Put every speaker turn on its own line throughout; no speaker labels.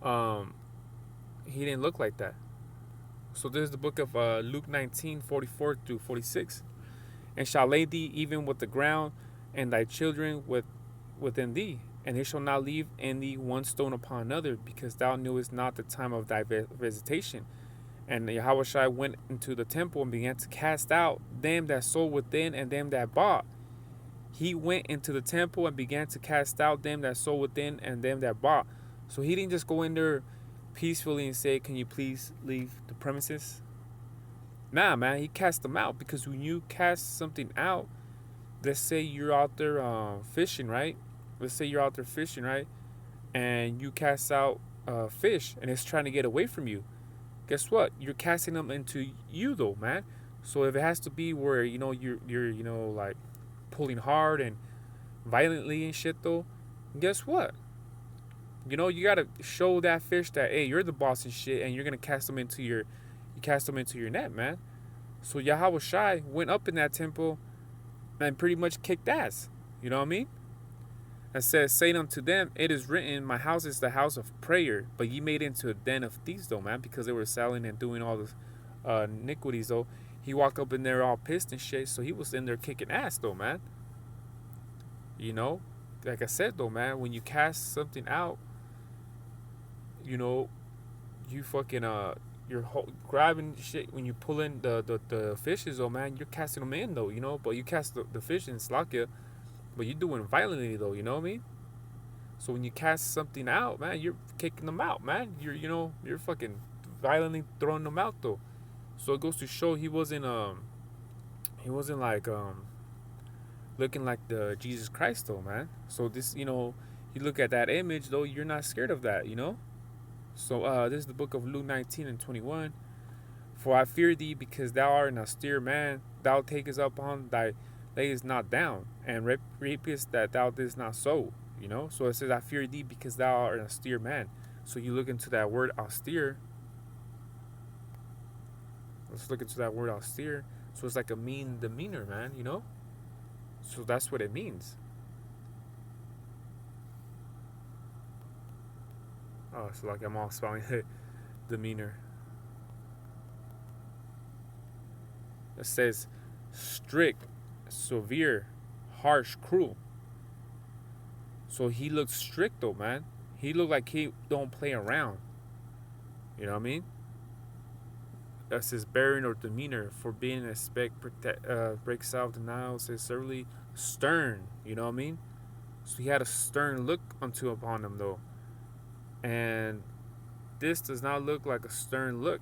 um, he didn't look like that. So this is the book of Luke 19:44 through 46. And shall lay thee even with the ground, and thy children within thee. And he shall not leave in thee one stone upon another, because thou knewest not the time of thy visitation. And Yahushua went into the temple and began to cast out them that sold within and them that bought. He went into the temple and began to cast out them that sold within and them that bought. So he didn't just go in there peacefully and say, "Can you please leave the premises?" Nah, man, he cast them out, because when you cast something out, let's say you're out there fishing, right? Let's say you're out there fishing, right? And you cast out a fish and it's trying to get away from you. Guess what? You're casting them into you, though, man. So if it has to be where you're like pulling hard and violently and shit, though, guess what? You gotta show that fish that, hey, you're the boss and shit, and you're gonna cast them into your net, man. So Yahweh Shai went up in that temple and pretty much kicked ass. You know what I mean? And says, saying unto them, it is written, my house is the house of prayer, but ye made it into a den of thieves, though, man, because they were selling and doing all this iniquities, though. He walked up in there all pissed and shit, so he was in there kicking ass, though, man. You know, like I said, though, man, when you cast something out, you know, you fucking you're grabbing shit when you pull in the fishes, though, man. You're casting them in, though, but you cast the fish in slakia, but you're doing it violently, though. You know what I mean? So when you cast something out, man, you're kicking them out, man. You're fucking violently throwing them out, though. So it goes to show he wasn't like looking like the Jesus Christ, though, man. So this, you look at that image, though, you're not scared of that. So this is the book of Luke 19:21. For I fear thee, because thou art an austere man. Thou takest upon thy layest not down, and reapest that thou didst not sow. So it says, I fear thee because thou art an austere man. So you look into that word austere. Let's look into that word austere. So it's like a mean demeanor, man. So that's what it means. Oh, so like I'm all spelling it demeanor. It says strict, severe, harsh, cruel. So he looked strict, though, man. He looked like he don't play around. You know what I mean? That's his bearing or demeanor, forbidding aspect, breaks out denial, says surly, stern. You know what I mean? So he had a stern look unto upon him, though. And this does not look like a stern look.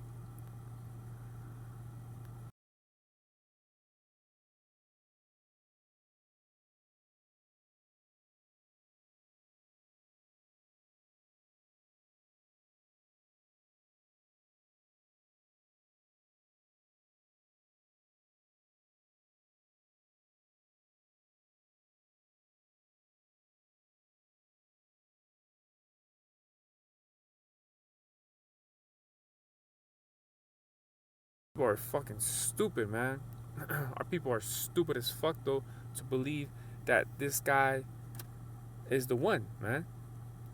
People are fucking stupid, man. Our people are stupid as fuck, though, to believe that this guy is the one, man.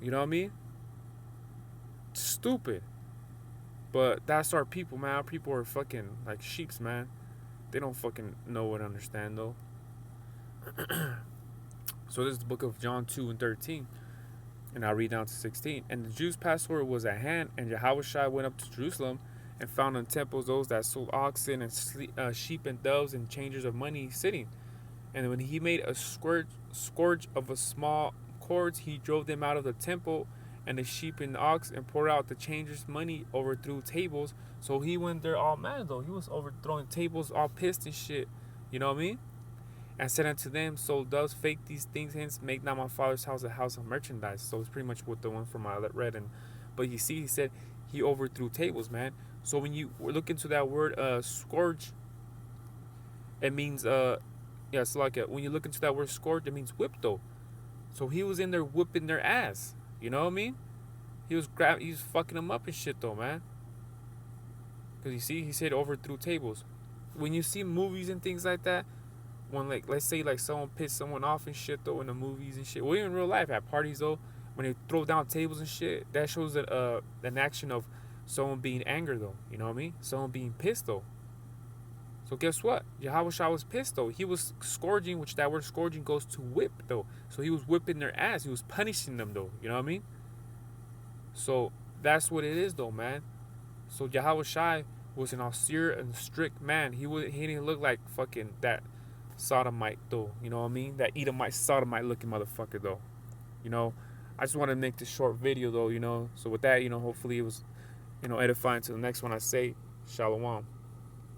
You know what I mean? Stupid. But that's our people, man. Our people are fucking like sheeps, man. They don't fucking know and understand, though. So this is the book of John 2:13. And I'll read down to 16. And the Jews' Passover was at hand, and Yahushua went up to Jerusalem and found in temples those that sold oxen and sheep and doves and changers of money sitting. And when he made a scourge of a small cords, he drove them out of the temple, and the sheep and the ox, and poured out the changers' money, overthrew tables. So he went there all mad, though. He was overthrowing tables, all pissed and shit. You know what I mean? And said unto them, so does fake these things hence, make not my father's house a house of merchandise. So it's pretty much what the one from I read. But you see, he said he overthrew tables, man. So when you look into that word scourge, it means yeah, it's like when you look into that word scourge, it means whip, though. So he was in there whipping their ass. You know what I mean? He was fucking them up and shit, though, man. Because you see, he said overthrew tables. When you see movies and things like that, when, like, let's say like someone pissed someone off and shit, though, in the movies and shit, well, even in real life at parties, though, when they throw down tables and shit, that shows that an action of someone being angry though. You know what I mean? Someone being pissed though. So guess what? Yahawashi was pissed though. He was scourging, which that word scourging goes to whip though. So he was whipping their ass. He was punishing them though. You know what I mean? So that's what it is though, man. So Yahawashi was an austere and strict man. He didn't look like fucking that sodomite though. You know what I mean? That Edomite sodomite looking motherfucker though. You know, I just want to make this short video though. You know, so with that, you know, hopefully it was, you know, edifying to the next one I say. Shalom.